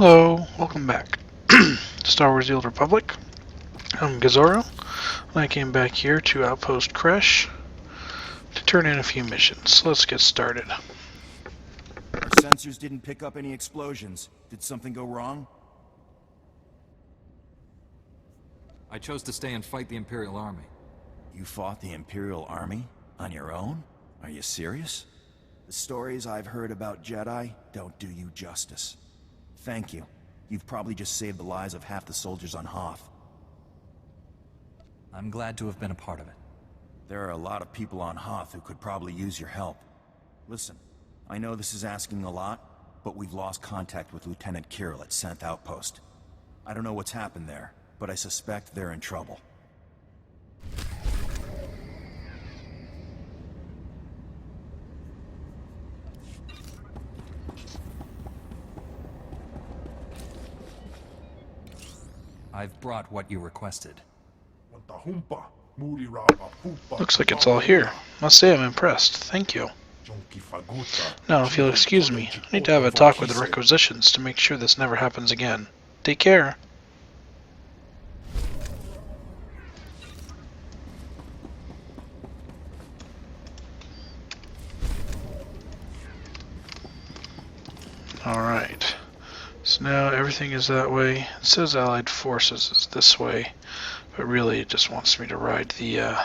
Hello, welcome back to Star Wars The Old Republic. I'm Gazoro, and I came back here to Outpost Kresh to turn in a few missions. Let's get started. Our sensors didn't pick up any explosions. Did something go wrong? I chose to stay and fight the Imperial Army. You fought the Imperial Army? On your own? Are you serious? The stories I've heard about Jedi don't do you justice. Thank you. You've probably just saved the lives of half the soldiers on Hoth. I'm glad to have been a part of it. There are a lot of people on Hoth who could probably use your help. Listen, I know this is asking a lot, but we've lost contact with Lieutenant Kirill at 10th Outpost. I don't know what's happened there, but I suspect they're in trouble. I've brought what you requested. Looks like it's all here. Must say I'm impressed. Thank you. Now, if you'll excuse me, I need to have a talk with the requisitions to make sure this never happens again. Take care. Alright. So now everything is that way. It says Allied Forces is this way, but really it just wants me to ride the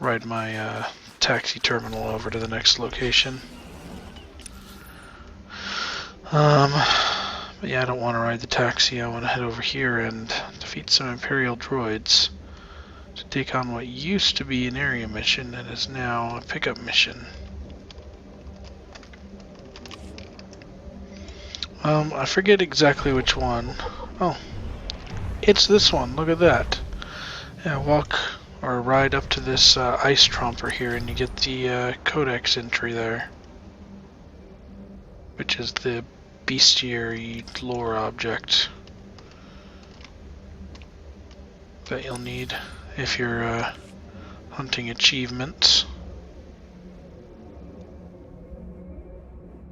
ride my taxi terminal over to the next location. But yeah, I don't want to ride the taxi. I want to head over here and defeat some Imperial droids to take on what used to be an area mission and is now a pickup mission. I forget exactly which one. Oh, it's this one. Look at that. Yeah, walk or ride up to this ice tromper here and you get the codex entry there, which is the bestiary lore object that you'll need if you're hunting achievements.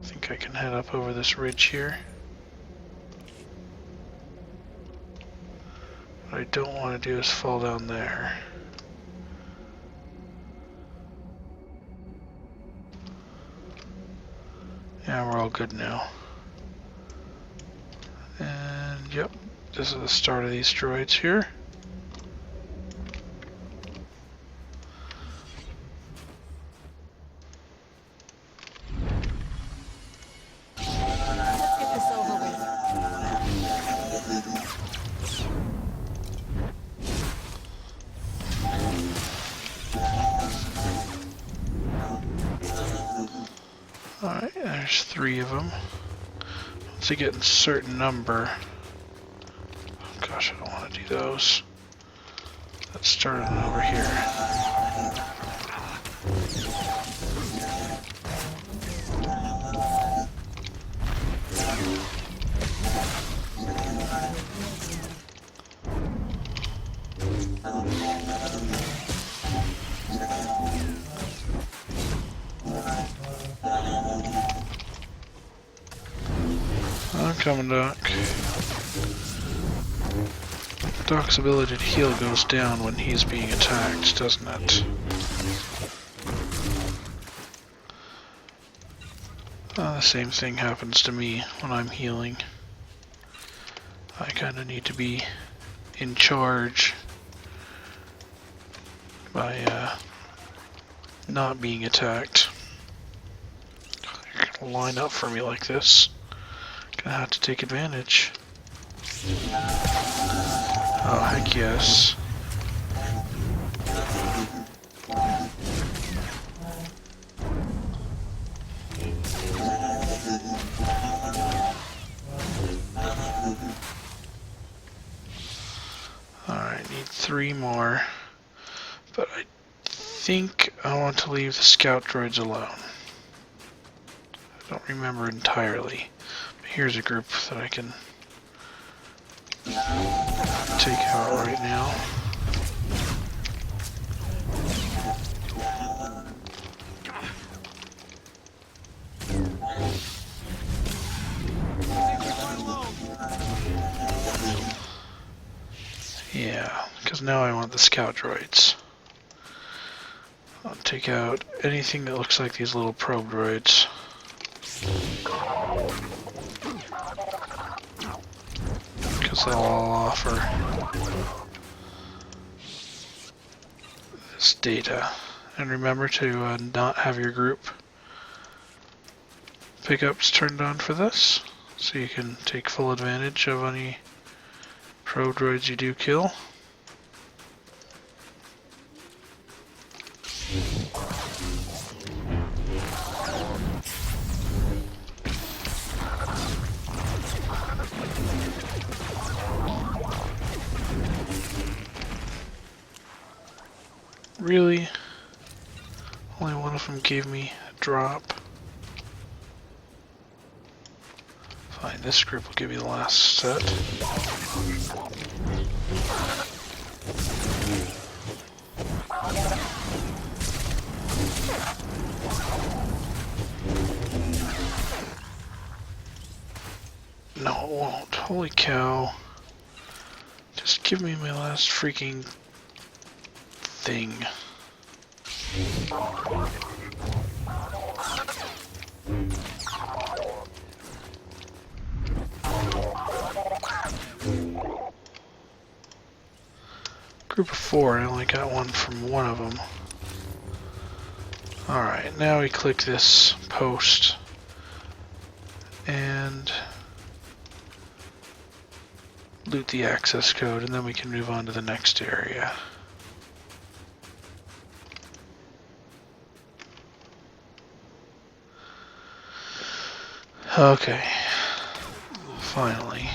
I think I can head up over this ridge here. What I don't want to do is fall down there. Yeah, we're all good now. And yep, this is the start of these droids here. Alright, there's 3 of them. Once they get a certain number... Oh gosh, I don't want to do those. Let's start it over here. I'm coming, Doc. Doc's ability to heal goes down when he's being attacked, doesn't it? The same thing happens to me when I'm healing. I kinda need to be in charge by not being attacked. They're gonna line up for me like this. Gonna have to take advantage. Oh, heck yes. Alright, need 3 more. But I think I want to leave the scout droids alone. I don't remember entirely. But here's a group that I can take out right now. because now I want the scout droids. I'll take out anything that looks like these little probe droids. Because they'll all offer this data. And remember to not have your group pickups turned on for this, so you can take full advantage of any probe droids you do kill. Really? Only one of them gave me a drop. Fine, this group will give you the last set. No, it won't. Holy cow. Just give me my last freaking thing. Group of 4, I only got one from one of them. Alright, now we click this post and loot the access code, and then we can move on to the next area. Okay, finally.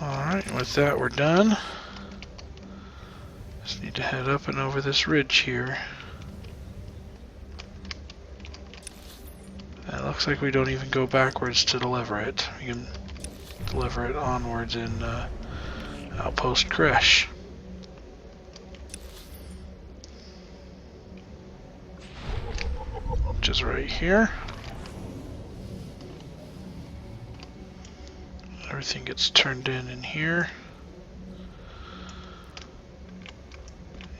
Alright, with that we're done. Just need to head up and over this ridge here. And it looks like we don't even go backwards to deliver it. We can deliver it onwards in Outpost Kresh. Which is right here. Everything gets turned in here.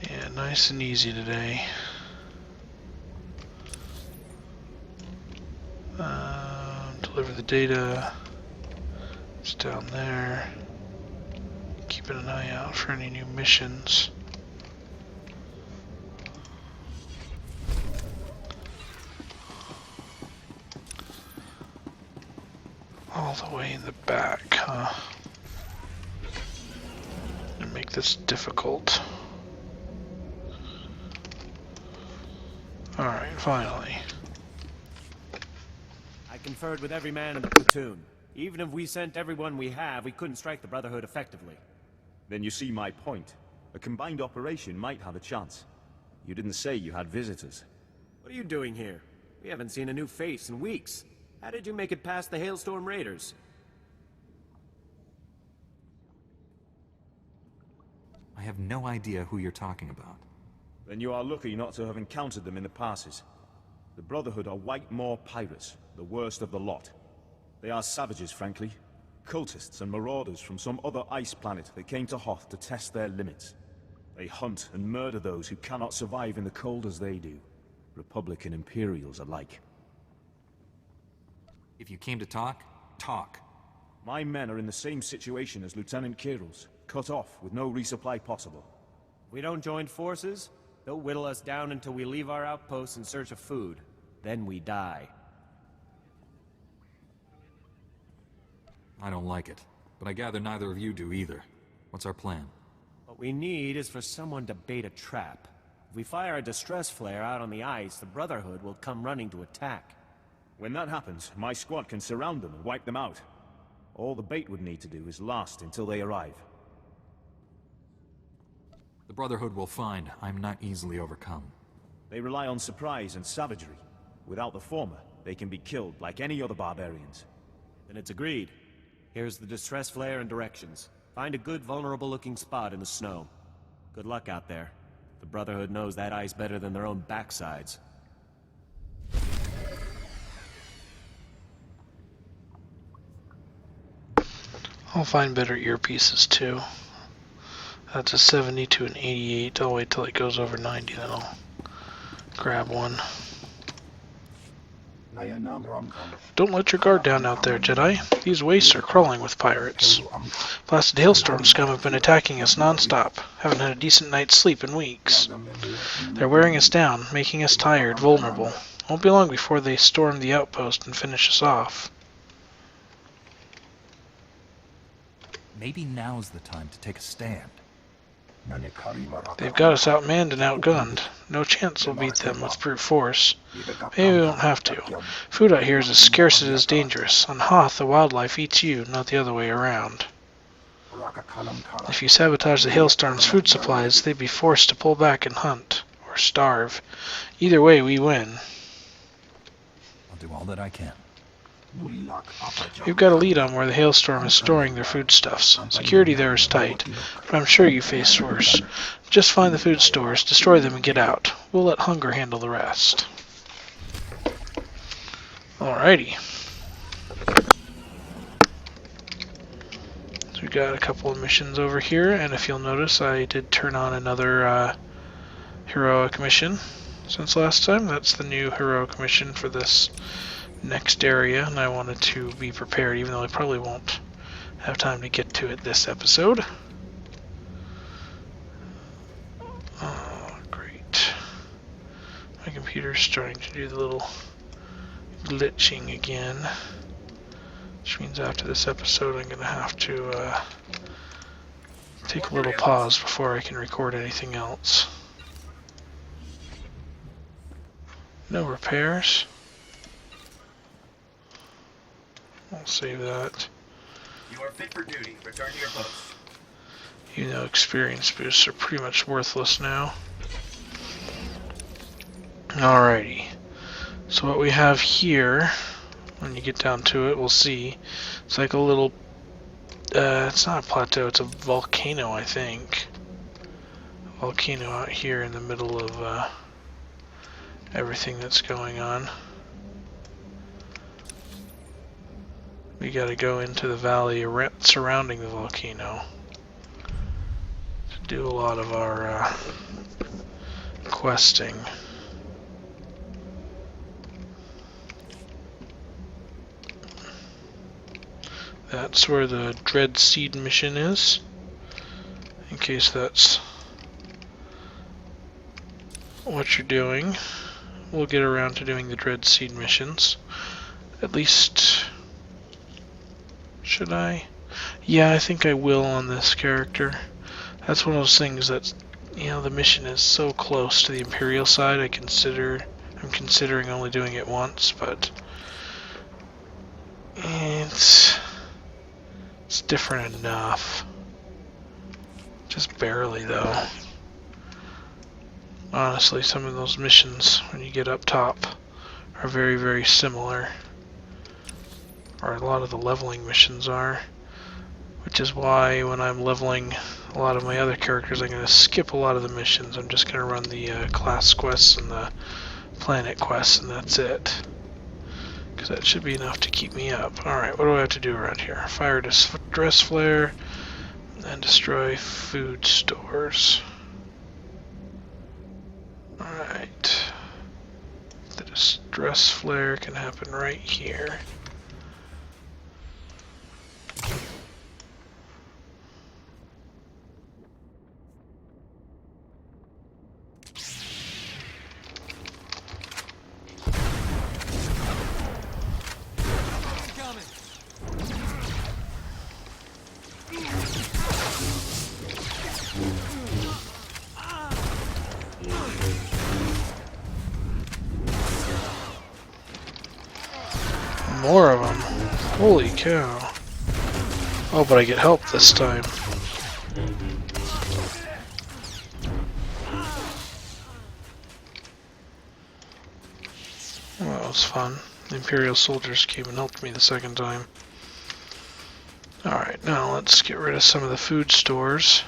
Yeah, nice and easy today. Deliver the data. It's down there. Keeping an eye out for any new missions. All the way in the back, huh? And make this difficult. Alright, finally. I conferred with every man in the platoon. Even if we sent everyone we have, we couldn't strike the Brotherhood effectively. Then you see my point. A combined operation might have a chance. You didn't say you had visitors. What are you doing here? We haven't seen a new face in weeks. How did you make it past the Hailstorm Raiders? I have no idea who you're talking about. Then you are lucky not to have encountered them in the passes. The Brotherhood are White Moor pirates, the worst of the lot. They are savages, frankly. Cultists and marauders from some other ice planet that came to Hoth to test their limits. They hunt and murder those who cannot survive in the cold as they do. Republic and Imperials alike. If you came to talk, talk. My men are in the same situation as Lieutenant Kiril's, cut off with no resupply possible. If we don't join forces, they'll whittle us down until we leave our outposts in search of food. Then we die. I don't like it, but I gather neither of you do either. What's our plan? What we need is for someone to bait a trap. If we fire a distress flare out on the ice, the Brotherhood will come running to attack. When that happens, my squad can surround them and wipe them out. All the bait would need to do is last until they arrive. The Brotherhood will find I'm not easily overcome. They rely on surprise and savagery. Without the former, they can be killed like any other barbarians. Then it's agreed. Here's the distress flare and directions. Find a good vulnerable-looking spot in the snow. Good luck out there. The Brotherhood knows that ice better than their own backsides. I'll find better earpieces too. That's a 70 to an 88. I'll wait till it goes over 90, then I'll grab one. Don't let your guard down out there, Jedi. These wastes are crawling with pirates. Blasted hailstorm scum have been attacking us non-stop. Haven't had a decent night's sleep in weeks. They're wearing us down, making us tired, vulnerable. Won't be long before they storm the outpost and finish us off. Maybe now's the time to take a stand. They've got us outmanned and outgunned. No chance we'll beat them with brute force. Maybe we won't have to. Food out here is as scarce as it is dangerous. On Hoth, the wildlife eats you, not the other way around. If you sabotage the Hailstorm's food supplies, they'd be forced to pull back and hunt. Or starve. Either way, we win. I'll do all that I can. We've got a lead on where the Hailstorm is storing their foodstuffs. Security there is tight, but I'm sure you face worse. Just find the food stores, destroy them, and get out. We'll let hunger handle the rest. Alrighty. So we got a couple of missions over here, and if you'll notice, I did turn on another heroic mission since last time. That's the new heroic mission for this next area, and I wanted to be prepared, even though I probably won't have time to get to it this episode. Oh, great. My computer's starting to do the little glitching again, which means after this episode I'm going to have to take a little pause before I can record anything else. No repairs. I'll save that. You are fit for duty. Return to your post. You know, experience boosts are pretty much worthless now. Alrighty. So what we have here, when you get down to it, we'll see. It's like a little... it's not a plateau, it's a volcano, I think. A volcano out here in the middle of everything that's going on. We gotta go into the valley surrounding the volcano to do a lot of our questing. That's where the Dread Seed mission is, in case that's what you're doing. We'll get around to doing the Dread Seed missions. At least... should I? Yeah, I think I will on this character. That's one of those things that, you know, the mission is so close to the Imperial side, I'm considering only doing it once, but it's different enough. Just barely, though. Honestly, some of those missions, when you get up top, are very, very similar. Or a lot of the leveling missions are. Which is why when I'm leveling a lot of my other characters, I'm going to skip a lot of the missions. I'm just going to run the class quests and the planet quests, and that's it. Because that should be enough to keep me up. Alright, what do I have to do around here? Fire distress flare and destroy food stores. Alright. The distress flare can happen right here. More of them. Holy cow. Oh, but I get help this time. Well, that was fun. The Imperial soldiers came and helped me the second time. Alright, now let's get rid of some of the food stores.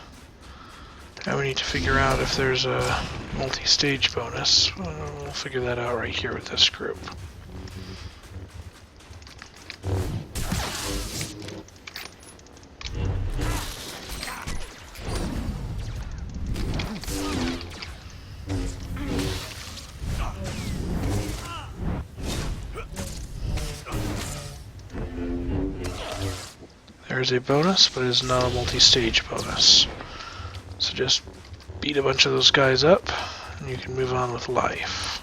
Now we need to figure out if there's a multi-stage bonus. We'll figure that out right here with this group. There's a bonus, but it's not a multi-stage bonus. So just beat a bunch of those guys up, and you can move on with life.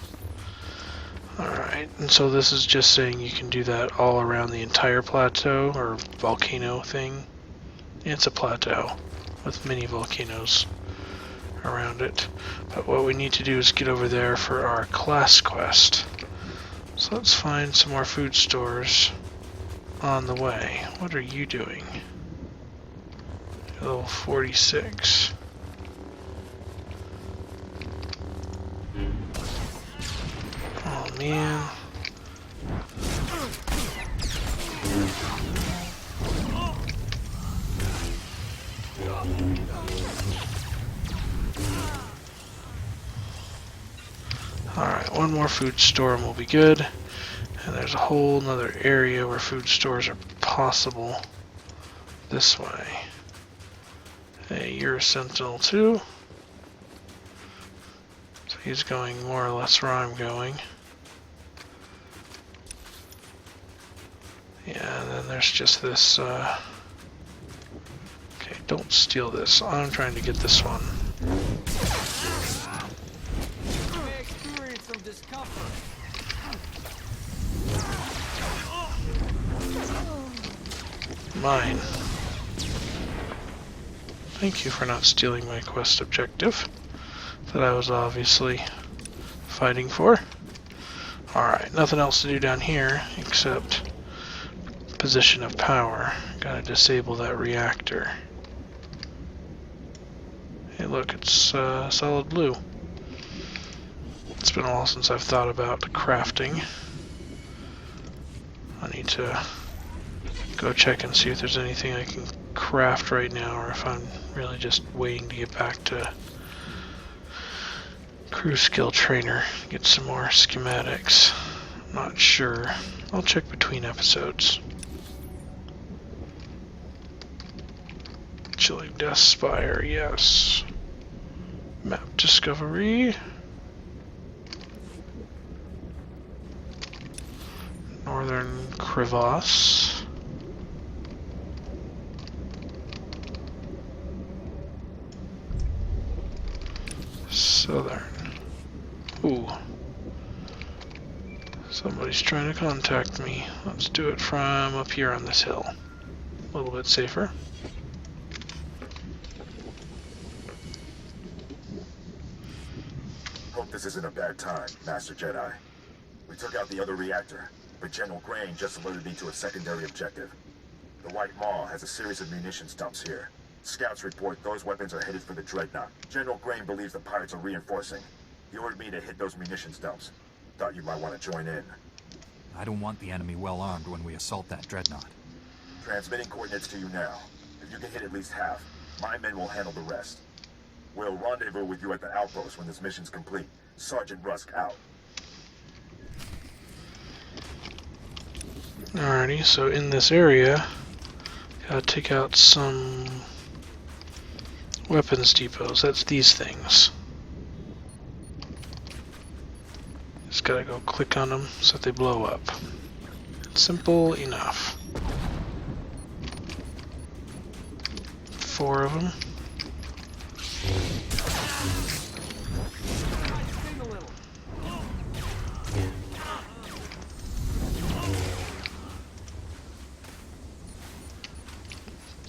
Alright, and so this is just saying you can do that all around the entire plateau, or volcano thing. It's a plateau with mini volcanoes around it. But what we need to do is get over there for our class quest. So let's find some more food stores on the way. What are you doing? Level 46. Oh man. Alright, one more food store and we'll be good. And there's a whole nother area where food stores are possible this way. Hey, you're a Sentinel too. So he's going more or less where I'm going. Yeah, and then there's just this, okay, don't steal this. I'm trying to get this one. Mine. Thank you for not stealing my quest objective that I was obviously fighting for. Alright, nothing else to do down here except position of power. Gotta disable that reactor. Hey look, it's solid blue. It's been a while since I've thought about crafting. I need to go check and see if there's anything I can craft right now, or if I'm really just waiting to get back to crew skill trainer, get some more schematics. I'm not sure. I'll check between episodes. Chilling Death Spire, yes. Map discovery. Northern Crevasse. Southern. Ooh. Somebody's trying to contact me. Let's do it from up here on this hill. A little bit safer. Hope this isn't a bad time, Master Jedi. We took out the other reactor, but General Grain just alerted me to a secondary objective. The White Maw has a series of munitions dumps here. Scouts report those weapons are headed for the Dreadnought. General Grain believes the pirates are reinforcing. He ordered me to hit those munitions dumps. Thought you might want to join in. I don't want the enemy well armed when we assault that Dreadnought. Transmitting coordinates to you now. If you can hit at least half, my men will handle the rest. We'll rendezvous with you at the outpost when this mission's complete. Sergeant Rusk out. Alrighty, so in this area, gotta take out some weapons depots. That's these things. Just gotta go click on them so that they blow up. Simple enough. 4 of them.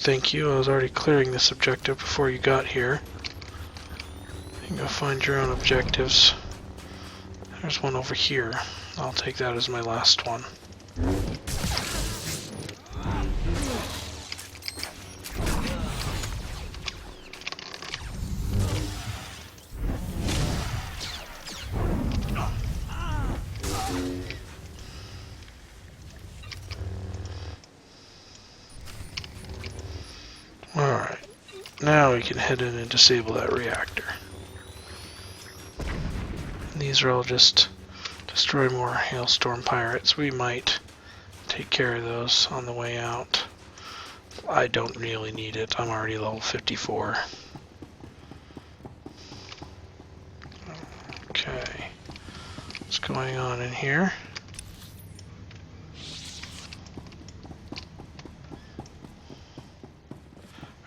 Thank you, I was already clearing this objective before you got here. You can go find your own objectives. There's one over here. I'll take that as my last one. Now we can head in and disable that reactor. And these are all just destroy more hailstorm pirates. We might take care of those on the way out. I don't really need it. I'm already level 54. Okay. What's going on in here?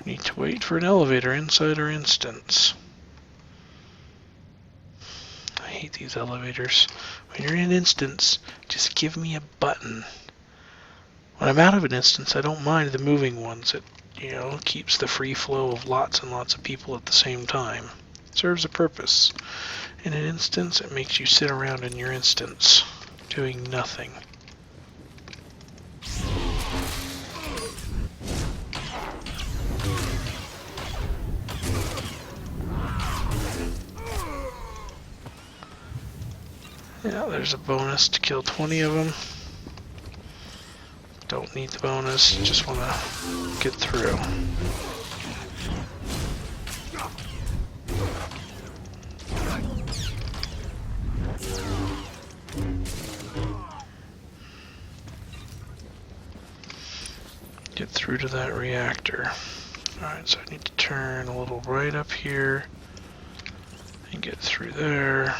We need to wait for an elevator inside our instance. I hate these elevators. When you're in an instance, just give me a button. When I'm out of an instance, I don't mind the moving ones. It, keeps the free flow of lots and lots of people at the same time. It serves a purpose. In an instance, it makes you sit around in your instance, doing nothing. Yeah, there's a bonus to kill 20 of them. Don't need the bonus, just want to get through. Get through to that reactor. Alright, so I need to turn a little right up here and get through there.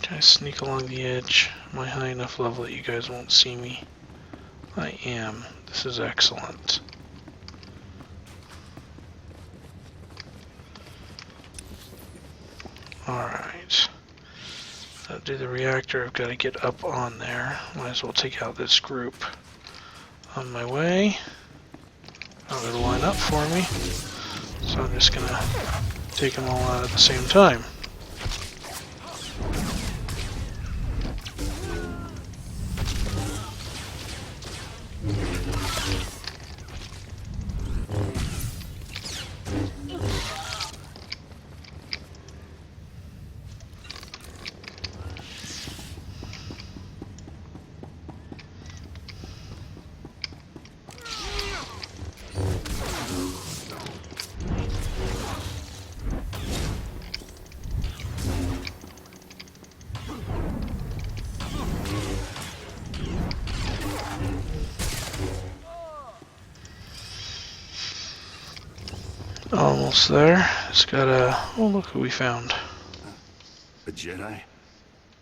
Can I sneak along the edge? Am I high enough level that you guys won't see me? I am. This is excellent. Alright. To do the reactor, I've got to get up on there. Might as well take out this group. On my way. Oh, it'll line up for me. So I'm just gonna take them all out at the same time. Almost there. It's got a... Oh, look who we found. A Jedi?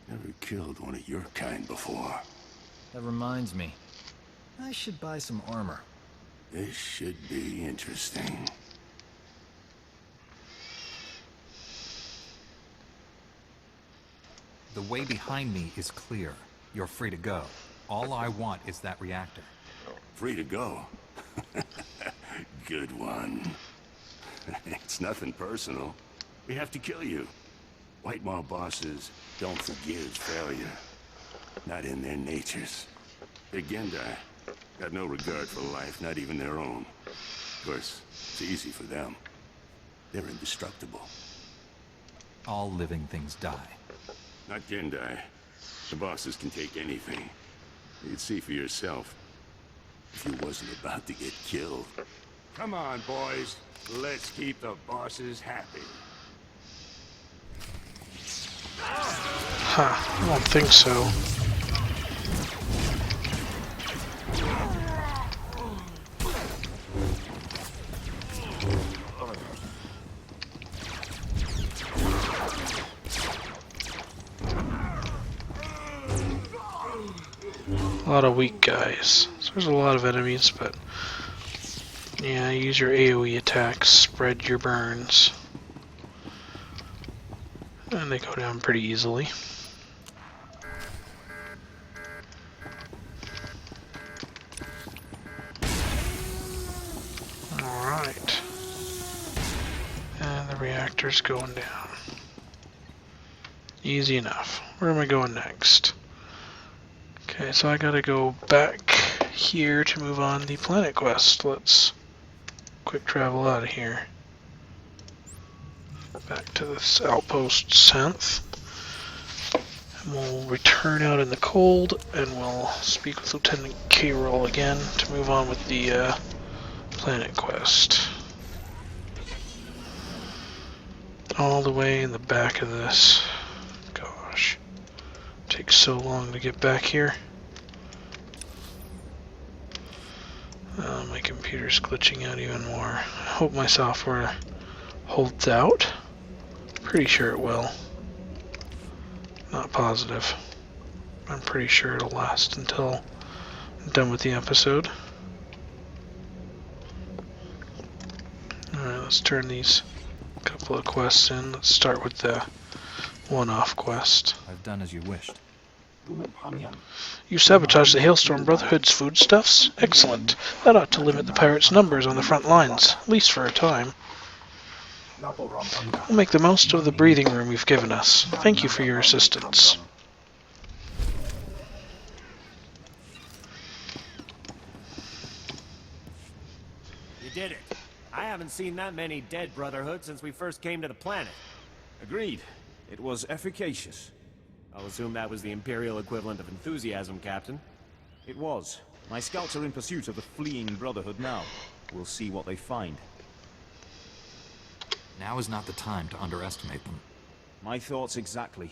Never killed one of your kind before. That reminds me. I should buy some armor. This should be interesting. The way behind me is clear. You're free to go. All I want is that reactor. Free to go? Good one. It's nothing personal. We have to kill you. White Maw bosses don't forgive failure. Not in their natures. They're Gendai. Got no regard for life, not even their own. Of course, it's easy for them. They're indestructible. All living things die. Not Gendai. The bosses can take anything. You'd see for yourself. If you wasn't about to get killed. Come on, boys. Let's keep the bosses happy. Huh, I don't think so. A lot of weak guys. So there's a lot of enemies, but yeah, use your AoE attacks, spread your burns. And they go down pretty easily. Alright. And the reactor's going down. Easy enough. Where am I going next? Okay, so I gotta go back here to move on the planet quest. Let's quick travel out of here. Back to this outpost south. And we'll return out in the cold and we'll speak with Lieutenant K-Roll again to move on with the Planet quest. All the way in the back of this. Gosh. Takes so long to get back here. My computer's glitching out even more. I hope my software holds out. Pretty sure it will. Not positive. I'm pretty sure it'll last until I'm done with the episode. Alright, let's turn these couple of quests in. Let's start with the one-off quest. I've done as you wished. You sabotaged the Hailstorm Brotherhood's foodstuffs? Excellent. That ought to limit the pirates' numbers on the front lines, at least for a time. We'll make the most of the breathing room you've given us. Thank you for your assistance. You did it. I haven't seen that many dead Brotherhood since we first came to the planet. Agreed. It was efficacious. I'll assume that was the Imperial equivalent of enthusiasm, Captain. It was. My scouts are in pursuit of the fleeing Brotherhood now. We'll see what they find. Now is not the time to underestimate them. My thoughts exactly.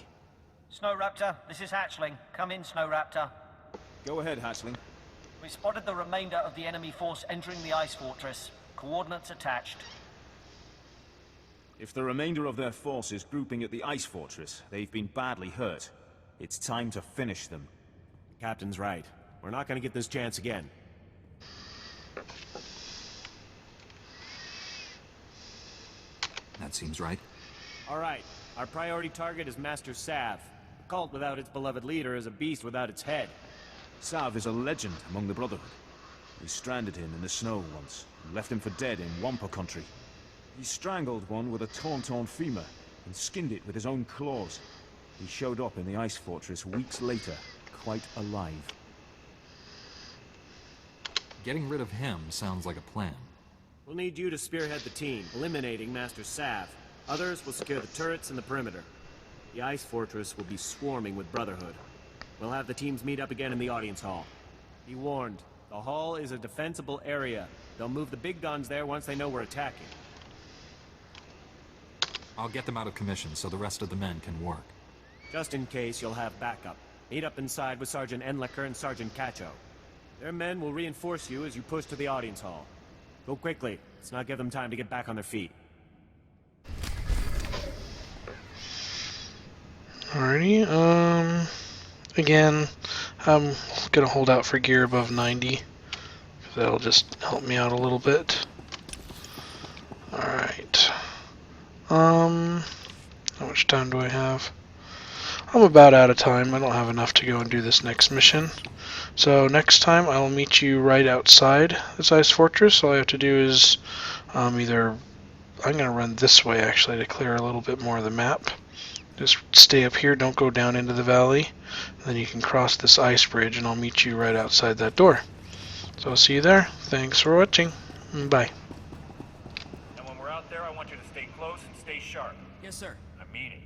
Snow Raptor, this is Hatchling. Come in, Snow Raptor. Go ahead, Hatchling. We spotted the remainder of the enemy force entering the ice fortress. Coordinates attached. If the remainder of their force is grouping at the ice fortress, they've been badly hurt. It's time to finish them. The Captain's right. We're not going to get this chance again. That seems right. All right. Our priority target is Master Sav. A cult without its beloved leader is a beast without its head. Sav is a legend among the Brotherhood. We stranded him in the snow once, and left him for dead in Wampa country. He strangled one with a torn femur, and skinned it with his own claws. He showed up in the ice fortress weeks later, quite alive. Getting rid of him sounds like a plan. We'll need you to spearhead the team, eliminating Master Sav. Others will secure the turrets and the perimeter. The ice fortress will be swarming with Brotherhood. We'll have the teams meet up again in the audience hall. Be warned, the hall is a defensible area. They'll move the big guns there once they know we're attacking. I'll get them out of commission so the rest of the men can work. Just in case, you'll have backup. Meet up inside with Sergeant Enlicker and Sergeant Cacho. Their men will reinforce you as you push to the audience hall. Go quickly. Let's not give them time to get back on their feet. Alrighty, again, I'm gonna hold out for gear above 90, because that'll just help me out a little bit. Alright. How much time do I have? I'm about out of time. I don't have enough to go and do this next mission. So next time I'll meet you right outside this ice fortress. All I have to do is either... I'm going to run this way actually to clear a little bit more of the map. Just stay up here, don't go down into the valley. And then you can cross this ice bridge and I'll meet you right outside that door. So I'll see you there. Thanks for watching. Bye. And when we're out there, I want you to stay close and stay sharp. Yes, sir. I mean it.